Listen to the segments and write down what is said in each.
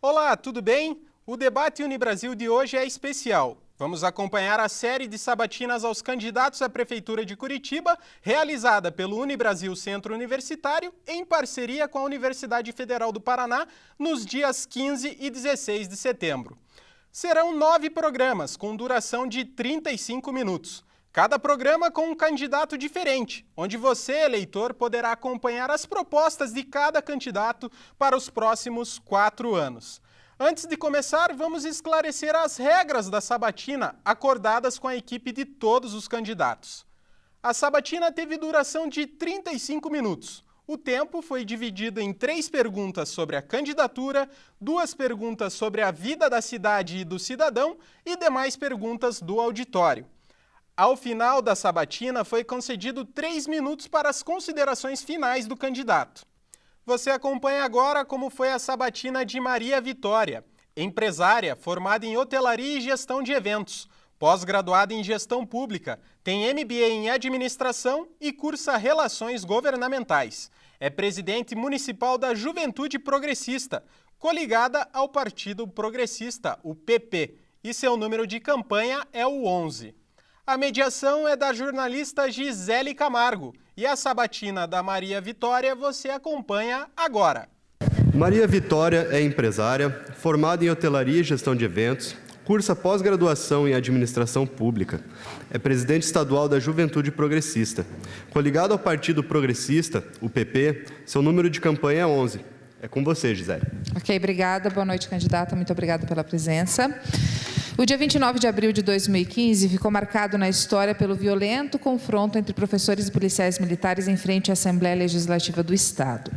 Olá, tudo bem? O debate Unibrasil de hoje é especial. Vamos acompanhar a série de sabatinas aos candidatos à Prefeitura de Curitiba, realizada pelo Unibrasil Centro Universitário, em parceria com a Universidade Federal do Paraná, nos dias 15 e 16 de setembro. Serão 9 programas, com duração de 35 minutos. Cada programa com um candidato diferente, onde você, eleitor, poderá acompanhar as propostas de cada candidato para os próximos 4 anos. Antes de começar, vamos esclarecer as regras da sabatina acordadas com a equipe de todos os candidatos. A sabatina teve duração de 35 minutos. O tempo foi dividido em 3 perguntas sobre a candidatura, 2 perguntas sobre a vida da cidade e do cidadão e demais perguntas do auditório. Ao final da sabatina, foi concedido 3 minutos para as considerações finais do candidato. Você acompanha agora como foi a sabatina de Maria Vitória, empresária formada em hotelaria e gestão de eventos, pós-graduada em gestão pública, tem MBA em administração e cursa Relações Governamentais. É presidente municipal da Juventude Progressista, coligada ao Partido Progressista, o PP, e seu número de campanha é o 11. A mediação é da jornalista Gisele Camargo e a sabatina da Maria Vitória você acompanha agora. Maria Vitória é empresária, formada em hotelaria e gestão de eventos, cursa pós-graduação em administração pública. É presidente estadual da Juventude Progressista. Coligado ao Partido Progressista, o PP, seu número de campanha é 11. É com você, Gisele. Ok, obrigada. Boa noite, candidata. Muito obrigada pela presença. O dia 29 de abril de 2015 ficou marcado na história pelo violento confronto entre professores e policiais militares em frente à Assembleia Legislativa do Estado.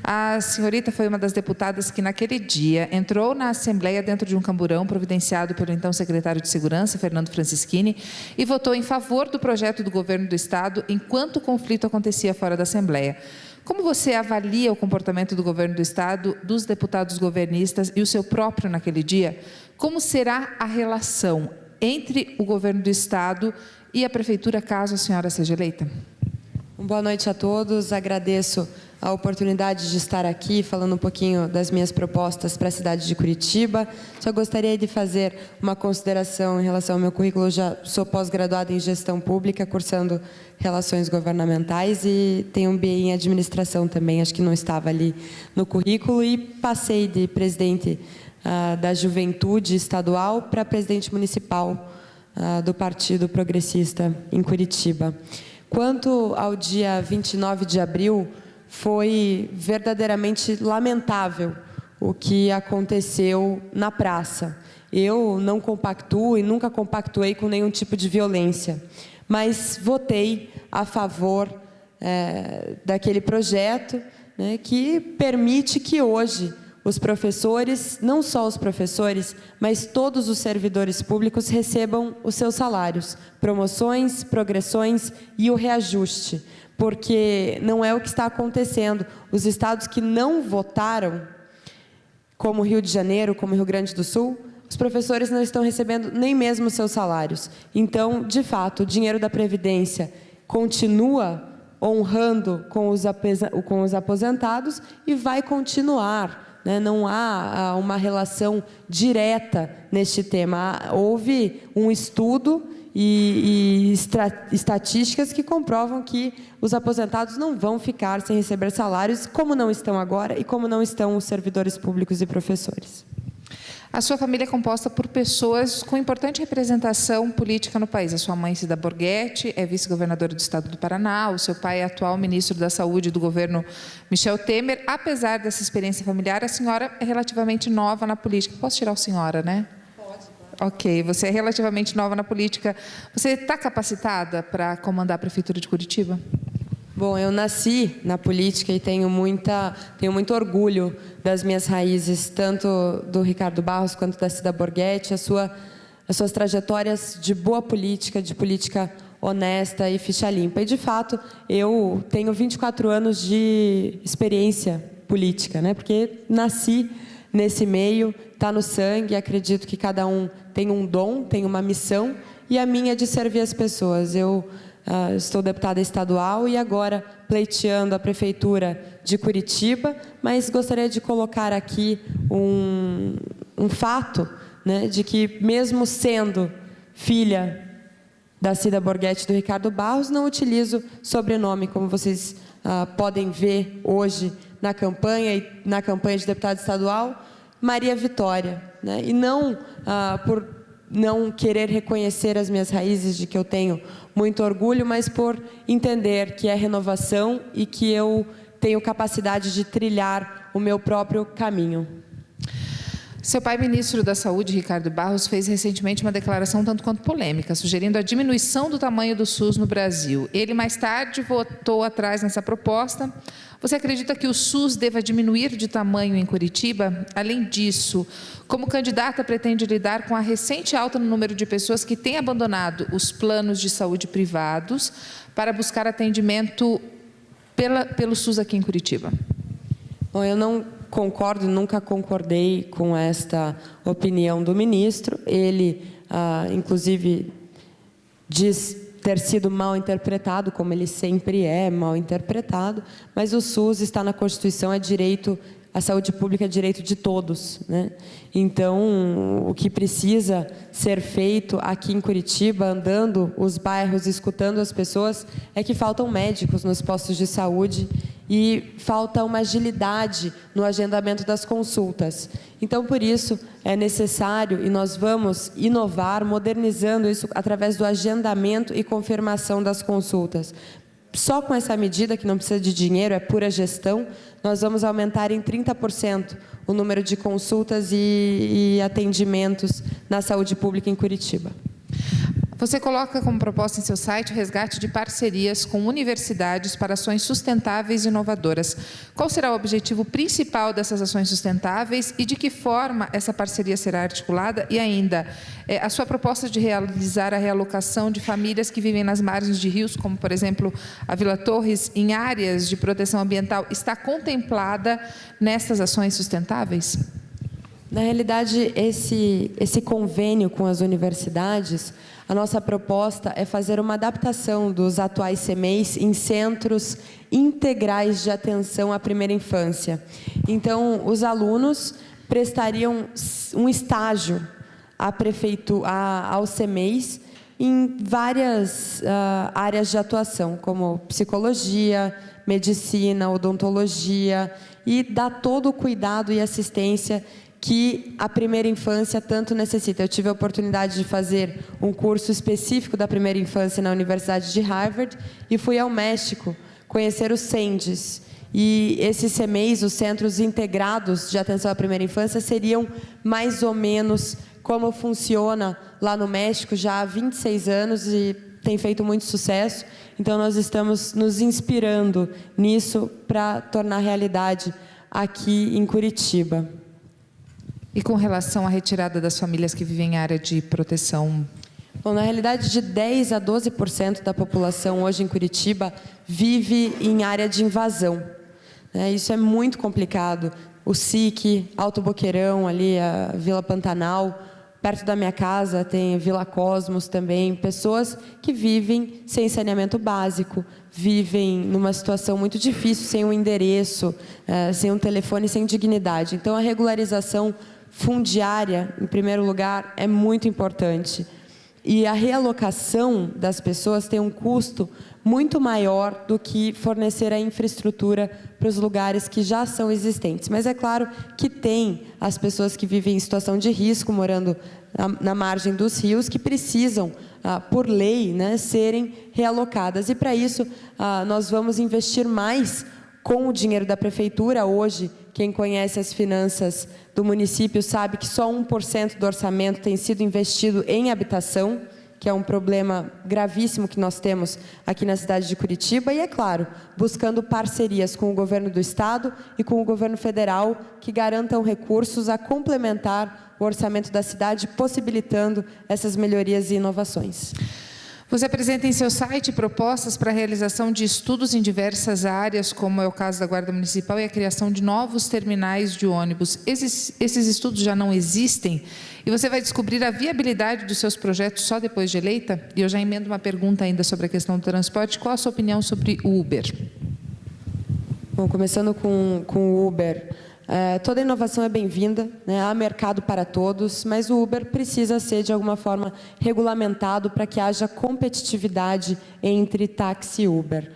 A senhorita foi uma das deputadas que, naquele dia, entrou na Assembleia dentro de um camburão providenciado pelo então secretário de Segurança, Fernando Francischini, e votou em favor do projeto do governo do Estado enquanto o conflito acontecia fora da Assembleia. Como você avalia o comportamento do governo do Estado, dos deputados governistas e o seu próprio naquele dia? Como será a relação entre o governo do Estado e a Prefeitura, caso a senhora seja eleita? Boa noite a todos. Agradeço a oportunidade de estar aqui falando um pouquinho das minhas propostas para a cidade de Curitiba. Só gostaria de fazer uma consideração em relação ao meu currículo. Eu já sou pós-graduada em gestão pública, cursando Relações Governamentais e tenho um MBA em administração também, acho que não estava ali no currículo, e passei de presidente da Juventude Estadual para presidente municipal do Partido Progressista em Curitiba. Quanto ao dia 29 de abril, foi verdadeiramente lamentável o que aconteceu na praça. Eu não compactuo e nunca compactuei com nenhum tipo de violência, mas votei a favor daquele projeto, né, que permite que hoje os professores, não só os professores, mas todos os servidores públicos recebam os seus salários, promoções, progressões e o reajuste, porque não é o que está acontecendo. Os estados que não votaram, como Rio de Janeiro, como Rio Grande do Sul, os professores não estão recebendo nem mesmo os seus salários. Então, de fato, o dinheiro da Previdência continua honrando com os aposentados e vai continuar. Não há uma relação direta neste tema. Houve um estudo e estatísticas que comprovam que os aposentados não vão ficar sem receber salários, como não estão agora e como não estão os servidores públicos e professores. A sua família é composta por pessoas com importante representação política no país. A sua mãe, Cida Borghetti, é vice-governadora do Estado do Paraná. O seu pai é atual ministro da Saúde do governo Michel Temer. Apesar dessa experiência familiar, a senhora é relativamente nova na política. Posso tirar o senhora, né? Pode. Ok, você é relativamente nova na política. Você está capacitada para comandar a Prefeitura de Curitiba? Bom, eu nasci na política e tenho muito orgulho das minhas raízes, tanto do Ricardo Barros quanto da Cida Borghetti, as suas trajetórias de boa política, de política honesta e ficha limpa. E, de fato, eu tenho 24 anos de experiência política, né? Porque nasci nesse meio, está no sangue, acredito que cada um tem um dom, tem uma missão, e a minha é de servir as pessoas. Eu estou deputada estadual e agora pleiteando a Prefeitura de Curitiba, mas gostaria de colocar aqui um fato, né, de que, mesmo sendo filha da Cida Borghetti e do Ricardo Barros, não utilizo sobrenome, como vocês podem ver hoje na campanha de deputado estadual, Maria Vitória, né? E não por não querer reconhecer as minhas raízes, de que eu tenho muito orgulho, mas por entender que é renovação e que eu tenho capacidade de trilhar o meu próprio caminho. Seu pai, ministro da Saúde, Ricardo Barros, fez recentemente uma declaração tanto quanto polêmica, sugerindo a diminuição do tamanho do SUS no Brasil. Ele, mais tarde, votou atrás nessa proposta. Você acredita que o SUS deva diminuir de tamanho em Curitiba? Além disso, como candidata, pretende lidar com a recente alta no número de pessoas que têm abandonado os planos de saúde privados para buscar atendimento pelo SUS aqui em Curitiba? Bom, eu não concordo, nunca concordei com esta opinião do ministro. Ele, inclusive, diz ter sido mal interpretado, como ele sempre é mal interpretado, mas o SUS está na Constituição, é direito, a saúde pública é direito de todos, né? Então, o que precisa ser feito aqui em Curitiba, andando os bairros, escutando as pessoas, é que faltam médicos nos postos de saúde e falta uma agilidade no agendamento das consultas. Então, por isso, é necessário, e nós vamos inovar, modernizando isso através do agendamento e confirmação das consultas. Só com essa medida, que não precisa de dinheiro, é pura gestão, nós vamos aumentar em 30% o número de consultas e atendimentos na saúde pública em Curitiba. Você coloca como proposta em seu site o resgate de parcerias com universidades para ações sustentáveis e inovadoras. Qual será o objetivo principal dessas ações sustentáveis e de que forma essa parceria será articulada? E ainda, a sua proposta de realizar a realocação de famílias que vivem nas margens de rios, como, por exemplo, a Vila Torres, em áreas de proteção ambiental, está contemplada nessas ações sustentáveis? Na realidade, esse convênio com as universidades, a nossa proposta é fazer uma adaptação dos atuais CMEIs em centros integrais de atenção à primeira infância. Então, os alunos prestariam um estágio aos CMEIs em várias áreas de atuação, como psicologia, medicina, odontologia, e dar todo o cuidado e assistência que a primeira infância tanto necessita. Eu tive a oportunidade de fazer um curso específico da primeira infância na Universidade de Harvard e fui ao México conhecer os CENDES. E esses CMEIs, os Centros Integrados de Atenção à Primeira Infância, seriam mais ou menos como funciona lá no México já há 26 anos e tem feito muito sucesso. Então, nós estamos nos inspirando nisso para tornar realidade aqui em Curitiba. E com relação à retirada das famílias que vivem em área de proteção? Bom, na realidade, de 10% a 12% da população hoje em Curitiba vive em área de invasão. Isso é muito complicado. O SIC, Alto Boqueirão, ali, a Vila Pantanal, perto da minha casa tem Vila Cosmos também. Pessoas que vivem sem saneamento básico, vivem numa situação muito difícil, sem um endereço, sem um telefone, sem dignidade. Então, a regularização fundiária, em primeiro lugar, é muito importante. E a realocação das pessoas tem um custo muito maior do que fornecer a infraestrutura para os lugares que já são existentes. Mas é claro que tem as pessoas que vivem em situação de risco, morando na margem dos rios, que precisam, por lei, né, serem realocadas. E, para isso, nós vamos investir mais com o dinheiro da prefeitura. Hoje, quem conhece as finanças do município sabe que só 1% do orçamento tem sido investido em habitação, que é um problema gravíssimo que nós temos aqui na cidade de Curitiba. E, é claro, buscando parcerias com o governo do estado e com o governo federal que garantam recursos a complementar o orçamento da cidade, possibilitando essas melhorias e inovações. Você apresenta em seu site propostas para a realização de estudos em diversas áreas, como é o caso da Guarda Municipal e a criação de novos terminais de ônibus. Esses estudos já não existem? E você vai descobrir a viabilidade dos seus projetos só depois de eleita? E eu já emendo uma pergunta ainda sobre a questão do transporte. Qual a sua opinião sobre o Uber? Bom, começando com o Uber, Toda inovação é bem-vinda, né? Há mercado para todos, mas o Uber precisa ser, de alguma forma, regulamentado para que haja competitividade entre táxi e Uber.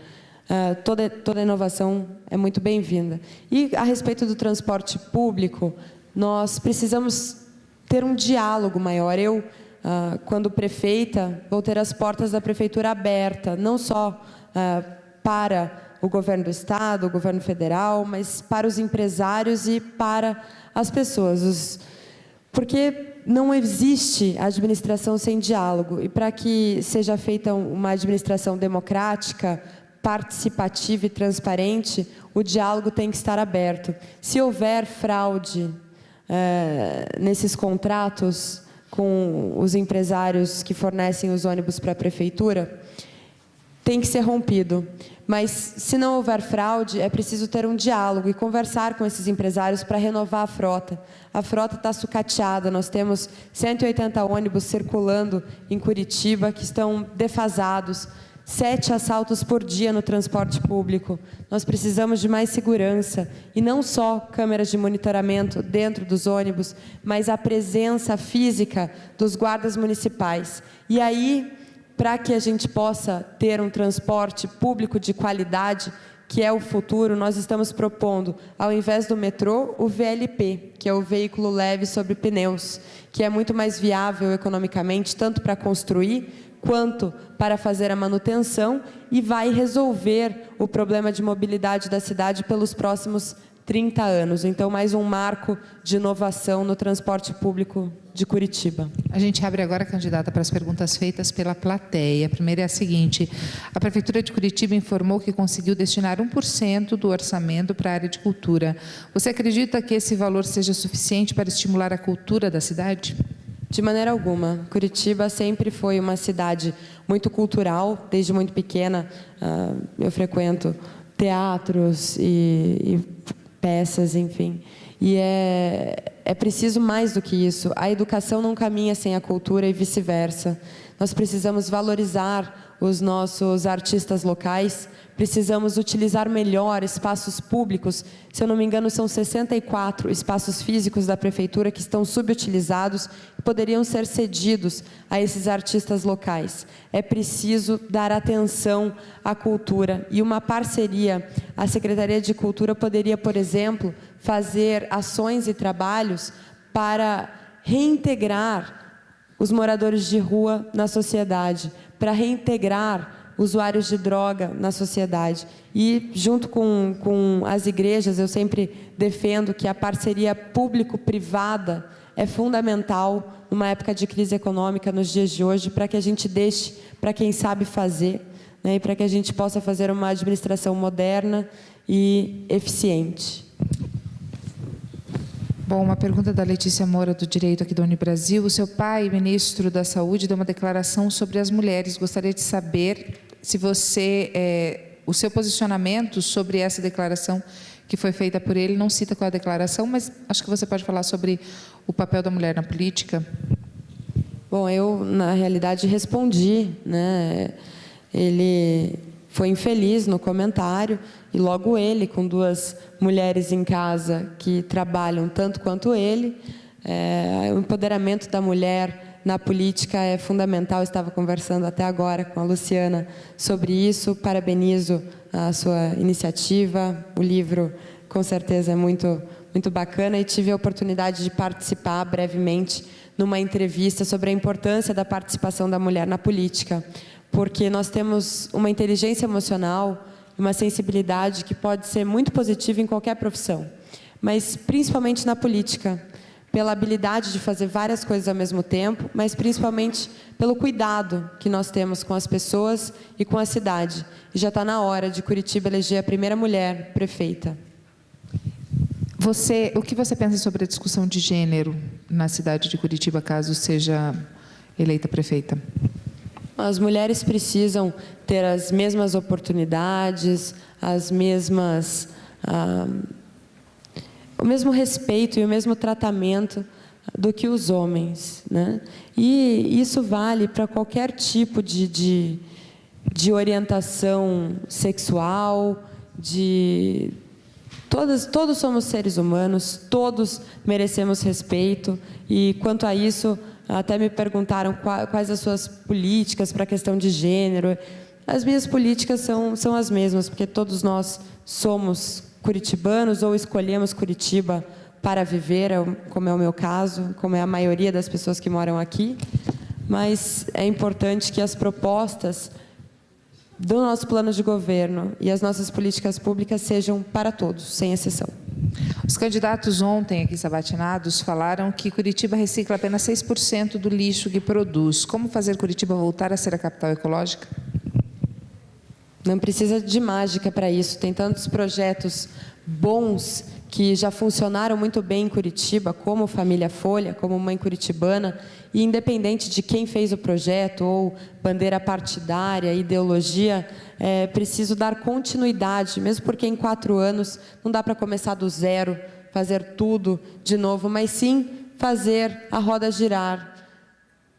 Toda inovação é muito bem-vinda. E, a respeito do transporte público, nós precisamos ter um diálogo maior. Eu, quando prefeita, vou ter as portas da prefeitura abertas, não só para o governo do estado, o governo federal, mas para os empresários e para as pessoas. Porque não existe administração sem diálogo. E para que seja feita uma administração democrática, participativa e transparente, o diálogo tem que estar aberto. Se houver fraude nesses contratos com os empresários que fornecem os ônibus para a prefeitura, tem que ser rompido. Mas, se não houver fraude, é preciso ter um diálogo e conversar com esses empresários para renovar a frota. A frota está sucateada, nós temos 180 ônibus circulando em Curitiba que estão defasados, 7 assaltos por dia no transporte público. Nós precisamos de mais segurança, e não só câmeras de monitoramento dentro dos ônibus, mas a presença física dos guardas municipais. E aí, para que a gente possa ter um transporte público de qualidade, que é o futuro, nós estamos propondo, ao invés do metrô, o VLP, que é o veículo leve sobre pneus, que é muito mais viável economicamente, tanto para construir, quanto para fazer a manutenção, e vai resolver o problema de mobilidade da cidade pelos próximos 30 anos. Então, mais um marco de inovação no transporte público de Curitiba. A gente abre agora, candidata, para as perguntas feitas pela plateia. A primeira é a seguinte: a Prefeitura de Curitiba informou que conseguiu destinar 1% do orçamento para a área de cultura. Você acredita que esse valor seja suficiente para estimular a cultura da cidade? De maneira alguma. Curitiba sempre foi uma cidade muito cultural. Desde muito pequena, eu frequento teatros e peças, enfim. E é preciso mais do que isso. A educação não caminha sem a cultura e vice-versa. Nós precisamos valorizar os nossos artistas locais, precisamos utilizar melhor espaços públicos. Se eu não me engano, são 64 espaços físicos da Prefeitura que estão subutilizados e poderiam ser cedidos a esses artistas locais. É preciso dar atenção à cultura, e uma parceria. A Secretaria de Cultura poderia, por exemplo, fazer ações e trabalhos para reintegrar os moradores de rua na sociedade, para reintegrar usuários de droga na sociedade. E, junto com as igrejas, eu sempre defendo que a parceria público-privada é fundamental numa época de crise econômica, nos dias de hoje, para que a gente deixe para quem sabe fazer, né, e para que a gente possa fazer uma administração moderna e eficiente. Bom, uma pergunta da Letícia Moura, do Direito aqui da Unibrasil. O seu pai, ministro da Saúde, deu uma declaração sobre as mulheres. Gostaria de saber se o seu posicionamento sobre essa declaração que foi feita por ele. Não cita qual é a declaração, mas acho que você pode falar sobre o papel da mulher na política. Bom, eu, na realidade, respondi, né? Ele foi infeliz no comentário, e logo ele, com 2 mulheres em casa que trabalham tanto quanto ele, o empoderamento da mulher na política é fundamental. Eu estava conversando até agora com a Luciana sobre isso. Parabenizo a sua iniciativa. O livro, com certeza, é muito, muito bacana, e tive a oportunidade de participar brevemente numa entrevista sobre a importância da participação da mulher na política, porque nós temos uma inteligência emocional, uma sensibilidade que pode ser muito positiva em qualquer profissão, mas principalmente na política, pela habilidade de fazer várias coisas ao mesmo tempo, mas principalmente pelo cuidado que nós temos com as pessoas e com a cidade. E já está na hora de Curitiba eleger a primeira mulher prefeita. O que você pensa sobre a discussão de gênero na cidade de Curitiba, caso seja eleita prefeita? As mulheres precisam ter as mesmas oportunidades, o mesmo respeito e o mesmo tratamento do que os homens, né? E isso vale para qualquer tipo de orientação sexual, de Todos somos seres humanos, todos merecemos respeito, e quanto a isso, até me perguntaram quais as suas políticas para a questão de gênero. As minhas políticas são as mesmas, porque todos nós somos curitibanos ou escolhemos Curitiba para viver, como é o meu caso, como é a maioria das pessoas que moram aqui. Mas é importante que as propostas do nosso plano de governo e as nossas políticas públicas sejam para todos, sem exceção. Os candidatos ontem aqui sabatinados falaram que Curitiba recicla apenas 6% do lixo que produz. Como fazer Curitiba voltar a ser a capital ecológica? Não precisa de mágica para isso. Tem tantos projetos bons que já funcionaram muito bem em Curitiba, como Família Folha, como Mãe Curitibana, e independente de quem fez o projeto, ou bandeira partidária, ideologia, é preciso dar continuidade, mesmo porque em 4 anos não dá para começar do zero, fazer tudo de novo, mas sim fazer a roda girar,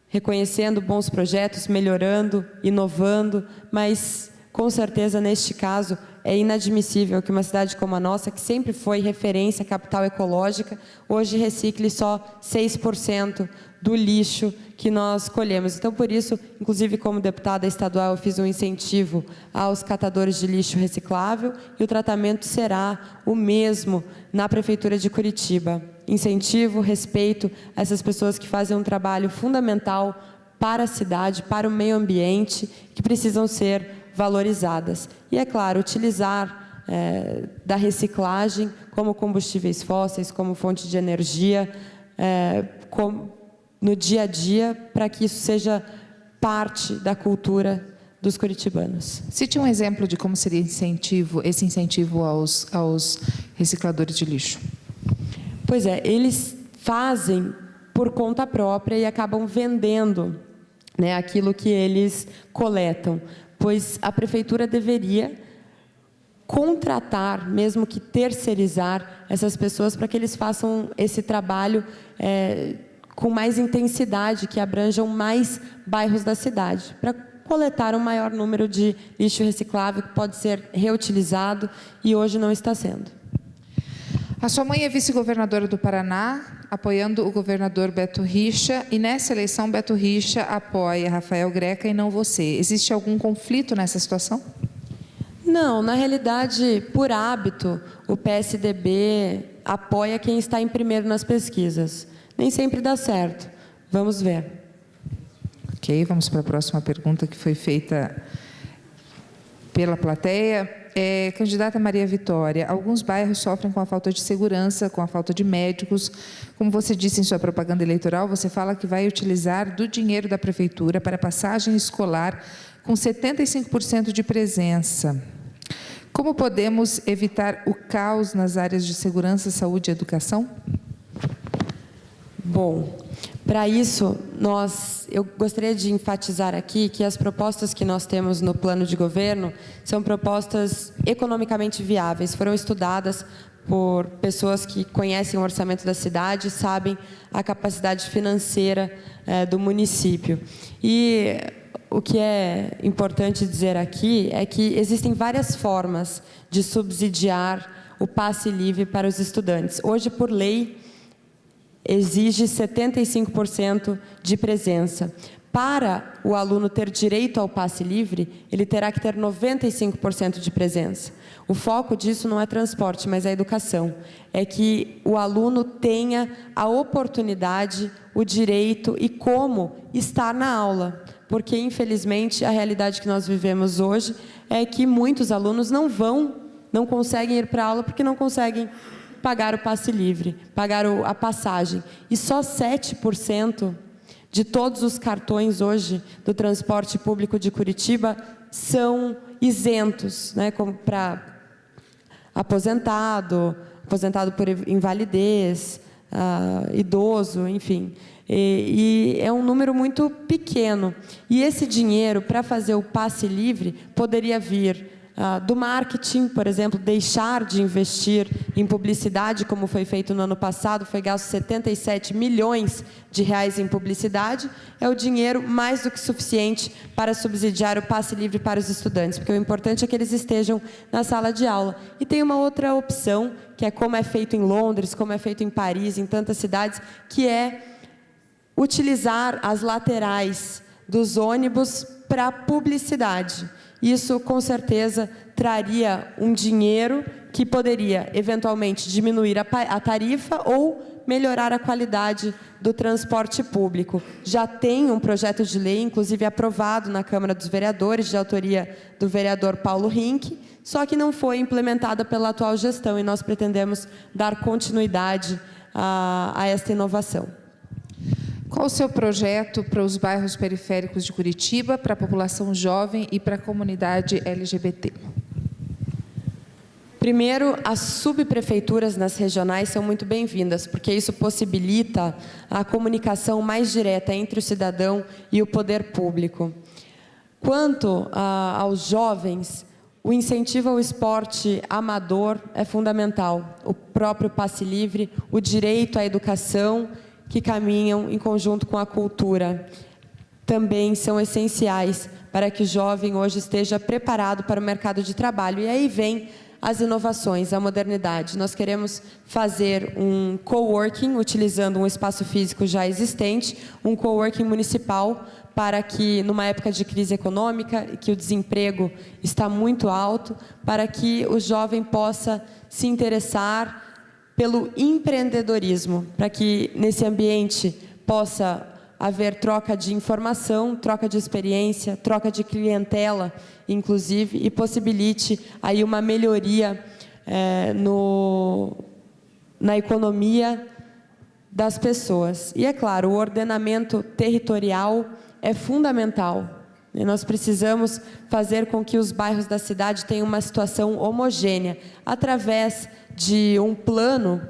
reconhecendo bons projetos, melhorando, inovando, mas com certeza neste caso é inadmissível que uma cidade como a nossa, que sempre foi referência capital ecológica, hoje recicle só 6% do lixo que nós colhemos. Então, por isso, inclusive como deputada estadual, eu fiz um incentivo aos catadores de lixo reciclável, e o tratamento será o mesmo na Prefeitura de Curitiba. Incentivo, respeito a essas pessoas que fazem um trabalho fundamental para a cidade, para o meio ambiente, que precisam ser valorizadas. E, é claro, utilizar da reciclagem como combustíveis fósseis, como fonte de energia, no dia a dia, para que isso seja parte da cultura dos curitibanos. Cite um exemplo de como seria esse incentivo aos recicladores de lixo. Pois é, eles fazem por conta própria e acabam vendendo, né, aquilo que eles coletam, pois a prefeitura deveria contratar, mesmo que terceirizar, essas pessoas para que eles façam esse trabalho com mais intensidade, que abranjam mais bairros da cidade, para coletar um maior número de lixo reciclável que pode ser reutilizado e hoje não está sendo. A sua mãe é vice-governadora do Paraná, apoiando o governador Beto Richa, e nessa eleição Beto Richa apoia Rafael Greca e não você. Existe algum conflito nessa situação? Não, na realidade, por hábito, o PSDB apoia quem está em primeiro nas pesquisas. Nem sempre dá certo. Vamos ver. Ok, vamos para a próxima pergunta que foi feita pela plateia. Candidata Maria Vitória, alguns bairros sofrem com a falta de segurança, com a falta de médicos. Como você disse em sua propaganda eleitoral, você fala que vai utilizar do dinheiro da prefeitura para passagem escolar com 75% de presença. Como podemos evitar o caos nas áreas de segurança, saúde e educação? Bom, para isso, eu gostaria de enfatizar aqui que as propostas que nós temos no plano de governo são propostas economicamente viáveis, foram estudadas por pessoas que conhecem o orçamento da cidade, sabem a capacidade financeira do município. E o que é importante dizer aqui é que existem várias formas de subsidiar o passe livre para os estudantes. Hoje, por lei, exige 75% de presença. Para o aluno ter direito ao passe livre, ele terá que ter 95% de presença. O foco disso não é transporte, mas é educação. É que o aluno tenha a oportunidade, o direito e como estar na aula. Porque, infelizmente, a realidade que nós vivemos hoje é que muitos alunos não conseguem ir para a aula porque não conseguem pagar o passe livre, pagar a passagem. E só 7% de todos os cartões hoje do transporte público de Curitiba são isentos, né, como para aposentado por invalidez, idoso, enfim. E é um número muito pequeno. E esse dinheiro, para fazer o passe livre, poderia vir do marketing, por exemplo, deixar de investir em publicidade, como foi feito no ano passado, foi gasto 77 milhões de reais em publicidade, é o dinheiro mais do que suficiente para subsidiar o passe livre para os estudantes, porque o importante é que eles estejam na sala de aula. E tem uma outra opção, que é como é feito em Londres, como é feito em Paris, em tantas cidades, que é utilizar as laterais dos ônibus para publicidade. Isso, com certeza, traria um dinheiro que poderia, eventualmente, diminuir a tarifa ou melhorar a qualidade do transporte público. Já tem um projeto de lei, inclusive aprovado na Câmara dos Vereadores, de autoria do vereador Paulo Rink, só que não foi implementada pela atual gestão, e nós pretendemos dar continuidade a esta inovação. Qual o seu projeto para os bairros periféricos de Curitiba, para a população jovem e para a comunidade LGBT? Primeiro, as subprefeituras nas regionais são muito bem-vindas, porque isso possibilita a comunicação mais direta entre o cidadão e o poder público. Quanto aos jovens, o incentivo ao esporte amador é fundamental. O próprio passe livre, o direito à educação, que caminham em conjunto com a cultura, também são essenciais para que o jovem hoje esteja preparado para o mercado de trabalho. E aí vem as inovações, a modernidade. Nós queremos fazer um coworking, utilizando um espaço físico já existente, um coworking municipal, para que, numa época de crise econômica, que o desemprego está muito alto, para que o jovem possa se interessar pelo empreendedorismo, para que nesse ambiente possa haver troca de informação, troca de experiência, troca de clientela, inclusive, e possibilite aí uma melhoria na economia das pessoas. E, é claro, o ordenamento territorial é fundamental. E nós precisamos fazer com que os bairros da cidade tenham uma situação homogênea, através de um plano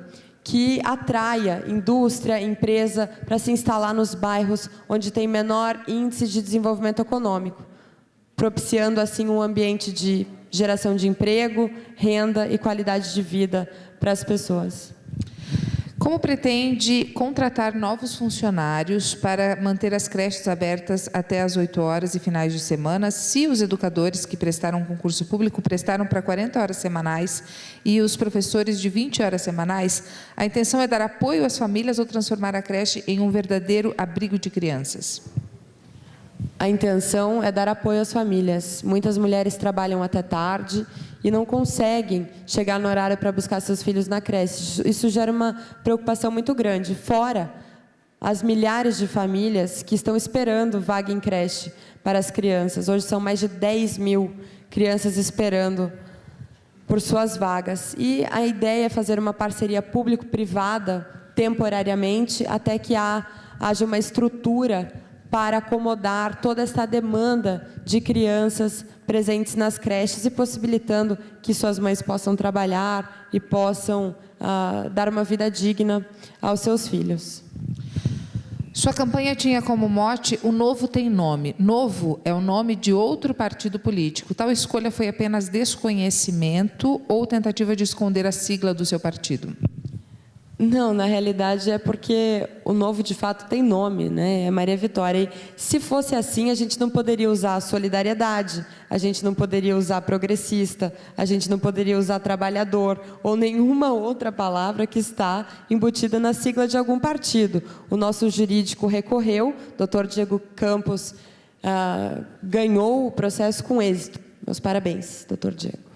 que atraia indústria, empresa, para se instalar nos bairros onde tem menor índice de desenvolvimento econômico, propiciando assim um ambiente de geração de emprego, renda e qualidade de vida para as pessoas. Como pretende contratar novos funcionários para manter as creches abertas até às 8 horas e finais de semana, se os educadores que prestaram concurso público prestaram para 40 horas semanais e os professores de 20 horas semanais? A intenção é dar apoio às famílias ou transformar a creche em um verdadeiro abrigo de crianças? A intenção é dar apoio às famílias. Muitas mulheres trabalham até tarde e não conseguem chegar no horário para buscar seus filhos na creche. Isso gera uma preocupação muito grande. Fora as milhares de famílias que estão esperando vaga em creche para as crianças. Hoje são mais de 10 mil crianças esperando por suas vagas. E a ideia é fazer uma parceria público-privada temporariamente, até que haja uma estrutura para acomodar toda essa demanda de crianças presentes nas creches e possibilitando que suas mães possam trabalhar e possam dar uma vida digna aos seus filhos. Sua campanha tinha como mote "O Novo tem nome". Novo é o nome de outro partido político. Tal escolha foi apenas desconhecimento ou tentativa de esconder a sigla do seu partido? Não, na realidade é porque o Novo de fato tem nome, né? É Maria Vitória. E se fosse assim, a gente não poderia usar solidariedade, a gente não poderia usar progressista, a gente não poderia usar trabalhador ou nenhuma outra palavra que está embutida na sigla de algum partido. O nosso jurídico recorreu, o Dr. Diego Campos ganhou o processo com êxito. Meus parabéns, Dr. Diego.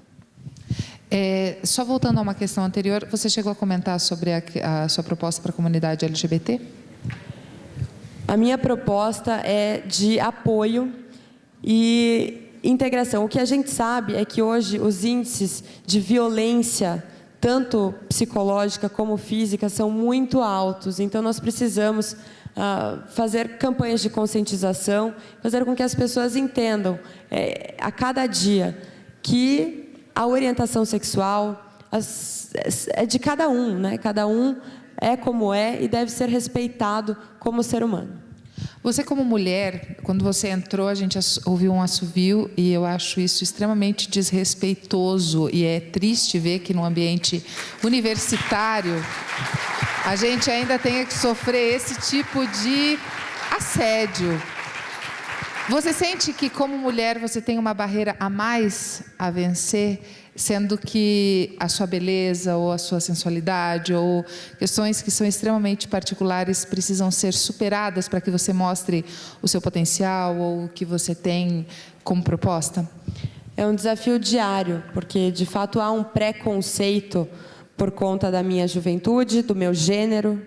Só voltando a uma questão anterior, você chegou a comentar sobre a sua proposta para a comunidade LGBT? A minha proposta é de apoio e integração. O que a gente sabe é que hoje os índices de violência, tanto psicológica como física, são muito altos. Então, nós precisamos fazer campanhas de conscientização, fazer com que as pessoas entendam a cada dia que a orientação sexual é de cada um, né? Cada um é como é e deve ser respeitado como ser humano. Você, como mulher, quando você entrou, a gente ouviu um assovio e eu acho isso extremamente desrespeitoso e é triste ver que no ambiente universitário a gente ainda tenha que sofrer esse tipo de assédio. Você sente que, como mulher, você tem uma barreira a mais a vencer, sendo que a sua beleza ou a sua sensualidade ou questões que são extremamente particulares precisam ser superadas para que você mostre o seu potencial ou o que você tem como proposta? É um desafio diário, porque, de fato, há um preconceito por conta da minha juventude, do meu gênero,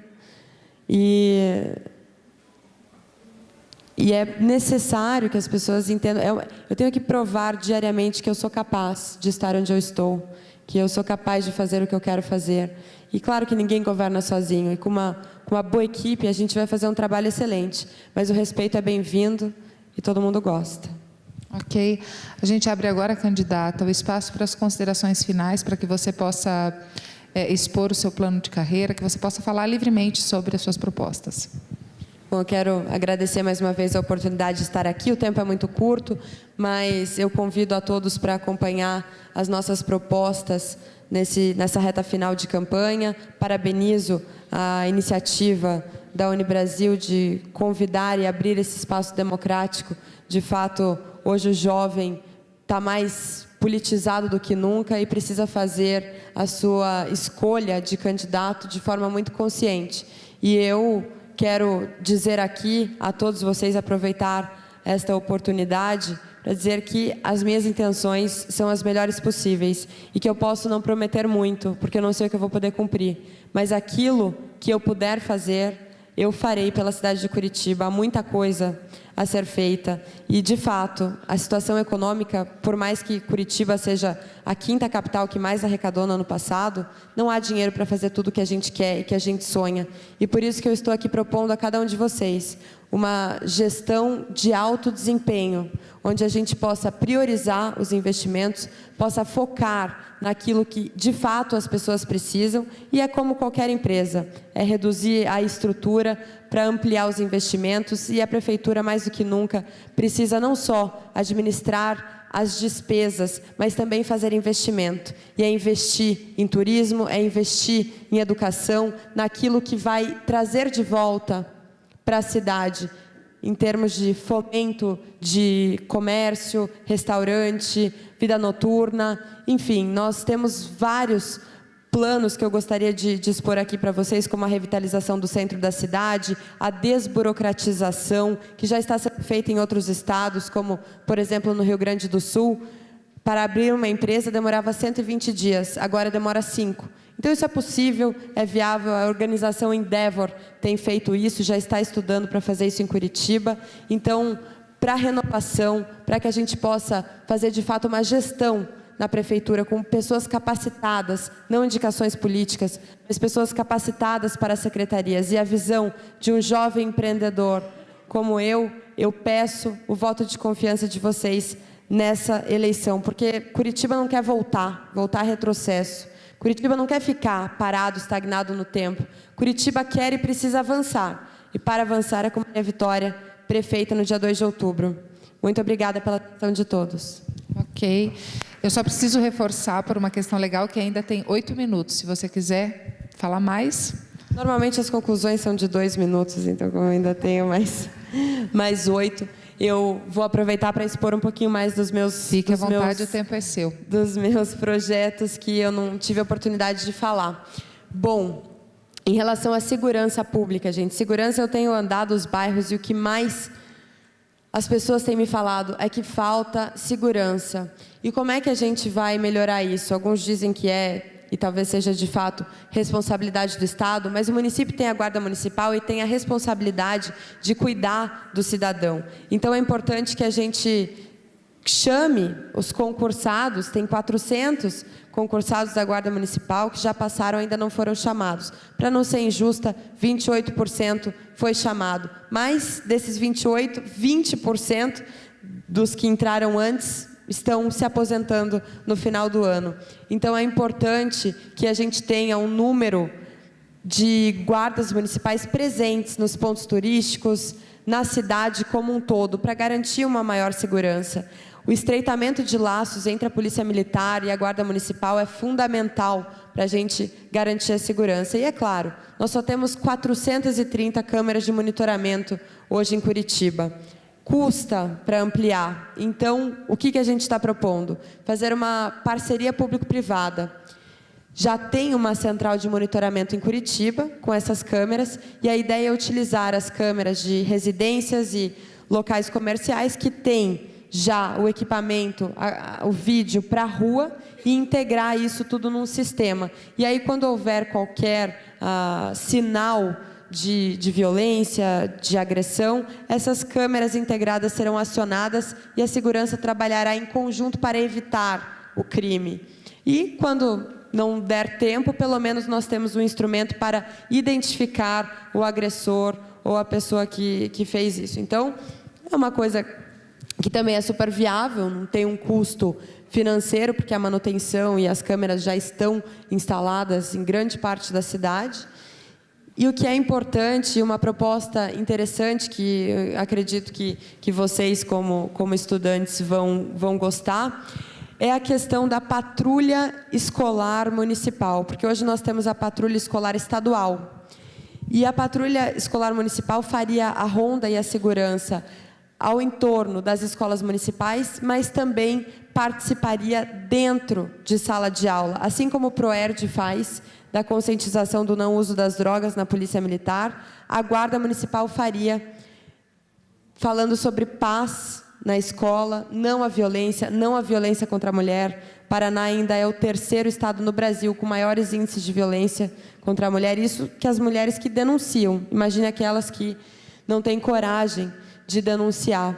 e é necessário que as pessoas entendam. Eu tenho que provar diariamente que eu sou capaz de estar onde eu estou, que eu sou capaz de fazer o que eu quero fazer. E claro que ninguém governa sozinho, e com uma boa equipe a gente vai fazer um trabalho excelente, mas o respeito é bem-vindo e todo mundo gosta. Ok. A gente abre agora, candidata, o espaço para as considerações finais, para que você possa expor o seu plano de carreira, que você possa falar livremente sobre as suas propostas. Bom, eu quero agradecer mais uma vez a oportunidade de estar aqui. O tempo é muito curto, mas eu convido a todos para acompanhar as nossas propostas nessa reta final de campanha. Parabenizo a iniciativa da Unibrasil de convidar e abrir esse espaço democrático. De fato, hoje o jovem está mais politizado do que nunca e precisa fazer a sua escolha de candidato de forma muito consciente. E eu quero dizer aqui a todos vocês, aproveitar esta oportunidade para dizer que as minhas intenções são as melhores possíveis e que eu posso não prometer muito, porque eu não sei o que eu vou poder cumprir, mas aquilo que eu puder fazer, eu farei pela cidade de Curitiba. Há muita coisa a ser feita e, de fato, a situação econômica, por mais que Curitiba seja a quinta capital que mais arrecadou no ano passado, não há dinheiro para fazer tudo o que a gente quer e que a gente sonha. E por isso que eu estou aqui propondo a cada um de vocês uma gestão de alto desempenho, onde a gente possa priorizar os investimentos, possa focar naquilo que, de fato, as pessoas precisam, e é como qualquer empresa, é reduzir a estrutura para ampliar os investimentos, e a Prefeitura, mais do que nunca, precisa não só administrar as despesas, mas também fazer investimento. E é investir em turismo, é investir em educação, naquilo que vai trazer de volta para a cidade, em termos de fomento de comércio, restaurante, vida noturna, enfim, nós temos vários planos que eu gostaria de expor aqui para vocês, como a revitalização do centro da cidade, a desburocratização, que já está sendo feita em outros estados, como, por exemplo, no Rio Grande do Sul. Para abrir uma empresa demorava 120 dias, agora demora 5. Então isso é possível, é viável, a organização Endeavor tem feito isso, já está estudando para fazer isso em Curitiba. Então, para a renovação, para que a gente possa fazer de fato uma gestão na prefeitura com pessoas capacitadas, não indicações políticas, mas pessoas capacitadas para as secretarias, e a visão de um jovem empreendedor como eu peço o voto de confiança de vocês nessa eleição, porque Curitiba não quer voltar a retrocesso. Curitiba não quer ficar parado, estagnado no tempo. Curitiba quer e precisa avançar. E para avançar é com Maria Vitória, prefeita, no dia 2 de outubro. Muito obrigada pela atenção de todos. Ok. Eu só preciso reforçar por uma questão legal que ainda tem 8 minutos. Se você quiser falar mais. Normalmente as conclusões são de 2 minutos, então como eu ainda tenho mais 8, eu vou aproveitar para expor um pouquinho mais dos meus... Fique à vontade, o tempo é seu. Dos meus projetos que eu não tive a oportunidade de falar. Bom, em relação à segurança pública, gente, segurança, eu tenho andado os bairros e o que mais as pessoas têm me falado é que falta segurança. E como é que a gente vai melhorar isso? Alguns dizem que e talvez seja de fato responsabilidade do Estado, mas o município tem a guarda municipal e tem a responsabilidade de cuidar do cidadão. Então é importante que a gente chame os concursados, tem 400 concursados da guarda municipal que já passaram, ainda não foram chamados. Para não ser injusta, 28% foi chamado, mas desses 28, 20% dos que entraram antes estão se aposentando no final do ano. Então é importante que a gente tenha um número de guardas municipais presentes nos pontos turísticos, na cidade como um todo, para garantir uma maior segurança. O estreitamento de laços entre a Polícia Militar e a Guarda Municipal é fundamental para a gente garantir a segurança. E é claro, nós só temos 430 câmeras de monitoramento hoje em Curitiba. Custa para ampliar. Então, o que a gente está propondo? Fazer uma parceria público-privada. Já tem uma central de monitoramento em Curitiba, com essas câmeras, e a ideia é utilizar as câmeras de residências e locais comerciais que têm já o equipamento, o vídeo para a rua e integrar isso tudo num sistema. E aí, quando houver qualquer sinal de violência, de agressão, essas câmeras integradas serão acionadas e a segurança trabalhará em conjunto para evitar o crime. E, quando não der tempo, pelo menos nós temos um instrumento para identificar o agressor ou a pessoa que fez isso. Então, é uma coisa que também é super viável, não tem um custo financeiro, porque a manutenção e as câmeras já estão instaladas em grande parte da cidade. E o que é importante, uma proposta interessante, que eu acredito que vocês, como estudantes, vão gostar, é a questão da patrulha escolar municipal, porque hoje nós temos a patrulha escolar estadual. E a patrulha escolar municipal faria a ronda e a segurança ao entorno das escolas municipais, mas também participaria dentro de sala de aula, assim como o PROERD faz, da conscientização do não uso das drogas na Polícia Militar, a Guarda Municipal faria, falando sobre paz na escola, não a violência contra a mulher. Paraná ainda é o 3º estado no Brasil com maiores índices de violência contra a mulher. Isso que as mulheres que denunciam. Imagine aquelas que não têm coragem de denunciar.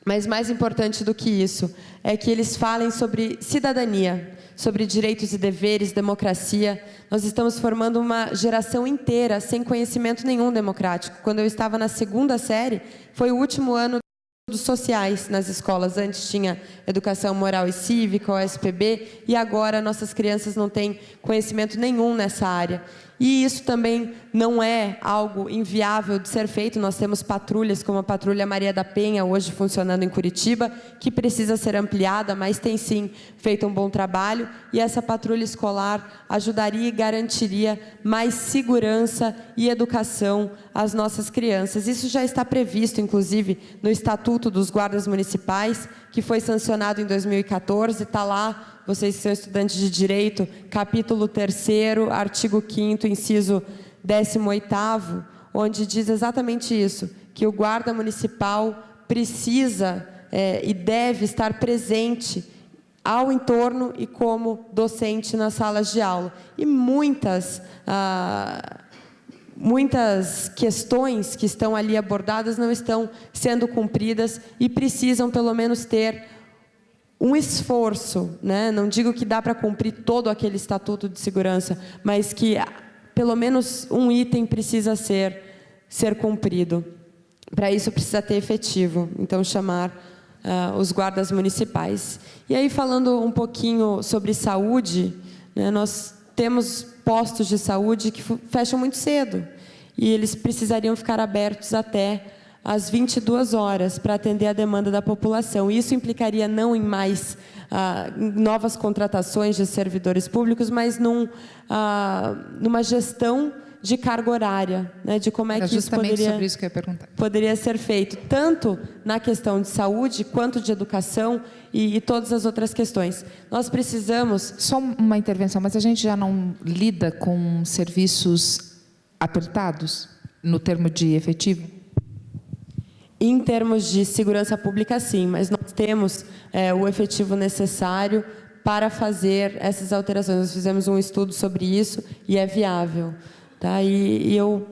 Mas mais importante do que isso é que eles falem sobre cidadania, sobre direitos e deveres, democracia. Nós estamos formando uma geração inteira sem conhecimento nenhum democrático. Quando eu estava na 2ª série, foi o último ano dos sociais nas escolas. Antes tinha educação moral e cívica, o SPB, e agora nossas crianças não têm conhecimento nenhum nessa área. E isso também não é algo inviável de ser feito. Nós temos patrulhas como a Patrulha Maria da Penha, hoje funcionando em Curitiba, que precisa ser ampliada, mas tem sim feito um bom trabalho. E essa patrulha escolar ajudaria e garantiria mais segurança e educação às nossas crianças. Isso já está previsto, inclusive, no Estatuto dos Guardas Municipais, que foi sancionado em 2014, está lá. Vocês que são estudantes de Direito, capítulo 3º, artigo 5º, inciso 18º, onde diz exatamente isso, que o guarda municipal precisa e deve estar presente ao entorno e como docente nas salas de aula. E muitas questões que estão ali abordadas não estão sendo cumpridas e precisam, pelo menos, ter um esforço, né? Não digo que dá para cumprir todo aquele estatuto de segurança, mas que pelo menos um item precisa ser cumprido. Para isso precisa ter efetivo, então chamar os guardas municipais. E aí, falando um pouquinho sobre saúde, né, nós temos postos de saúde que fecham muito cedo, e eles precisariam ficar abertos até às 22 horas para atender a demanda da população. Isso implicaria não em mais novas contratações de servidores públicos, mas numa gestão de carga horária, né, de como é que isso sobre isso que eu ia perguntar. Poderia ser feito, tanto na questão de saúde, quanto de educação e todas as outras questões. Nós precisamos... Só uma intervenção, mas a gente já não lida com serviços apertados, no termo de efetivo? Em termos de segurança pública, sim, mas nós temos o efetivo necessário para fazer essas alterações. Nós fizemos um estudo sobre isso e é viável. Tá? E eu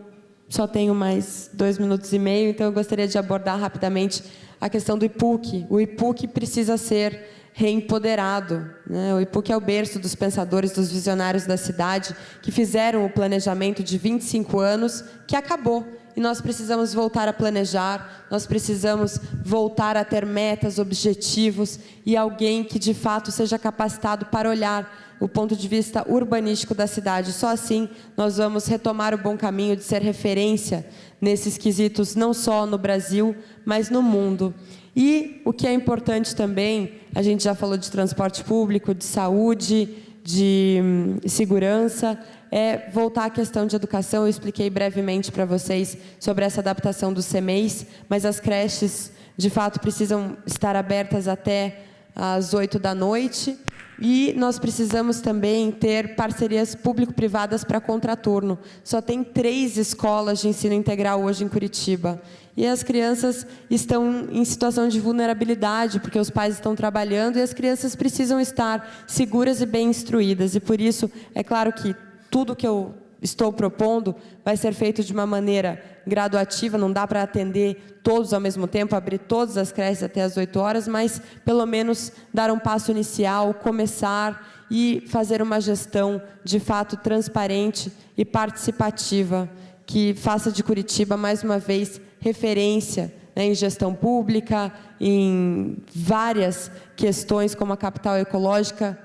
só tenho mais 2 minutos e meio, então eu gostaria de abordar rapidamente a questão do IPUC. O IPUC precisa ser reempoderado, né? O IPUC é o berço dos pensadores, dos visionários da cidade, que fizeram o planejamento de 25 anos, que acabou. E nós precisamos voltar a planejar, nós precisamos voltar a ter metas, objetivos e alguém que, de fato, seja capacitado para olhar o ponto de vista urbanístico da cidade. Só assim nós vamos retomar o bom caminho de ser referência nesses quesitos, não só no Brasil, mas no mundo. E o que é importante também, a gente já falou de transporte público, de saúde, de segurança, é voltar à questão de educação. Eu expliquei brevemente para vocês sobre essa adaptação do CMEIs, mas as creches, de fato, precisam estar abertas até às 8 da noite. E nós precisamos também ter parcerias público-privadas para contraturno. Só tem 3 escolas de ensino integral hoje em Curitiba. E as crianças estão em situação de vulnerabilidade, porque os pais estão trabalhando e as crianças precisam estar seguras e bem instruídas. E por isso, é claro que tudo que eu estou propondo vai ser feito de uma maneira graduativa, não dá para atender todos ao mesmo tempo, abrir todas as creches até as 8 horas, mas pelo menos dar um passo inicial, começar e fazer uma gestão de fato transparente e participativa, que faça de Curitiba, mais uma vez, referência, né, em gestão pública, em várias questões, como a capital ecológica,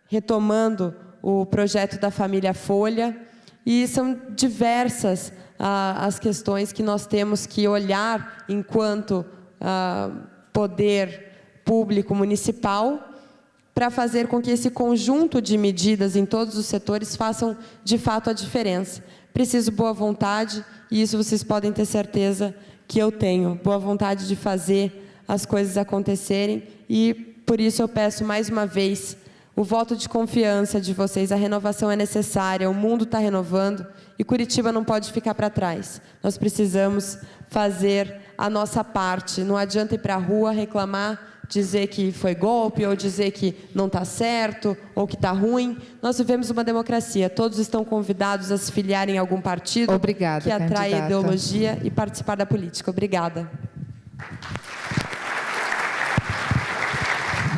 retomando o projeto da família Folha. E são diversas as questões que nós temos que olhar enquanto poder público municipal, para fazer com que esse conjunto de medidas em todos os setores façam de fato a diferença. Preciso boa vontade, e isso vocês podem ter certeza que eu tenho. Boa vontade de fazer as coisas acontecerem, e por isso eu peço mais uma vez o voto de confiança de vocês. A renovação é necessária, o mundo está renovando e Curitiba não pode ficar para trás. Nós precisamos fazer a nossa parte. Não adianta ir para a rua reclamar, dizer que foi golpe, ou dizer que não está certo, ou que está ruim. Nós vivemos uma democracia. Todos estão convidados a se filiarem a algum partido. Obrigada, que atrai candidata. ideologia e participar da política. Obrigada.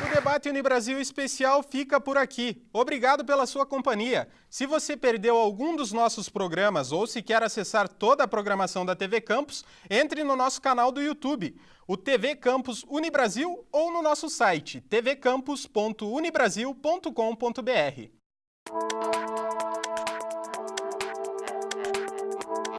O Debate Unibrasil Especial fica por aqui. Obrigado pela sua companhia. Se você perdeu algum dos nossos programas ou se quer acessar toda a programação da TV Campus, entre no nosso canal do YouTube, o TV Campus Unibrasil, ou no nosso site tvcampus.unibrasil.com.br.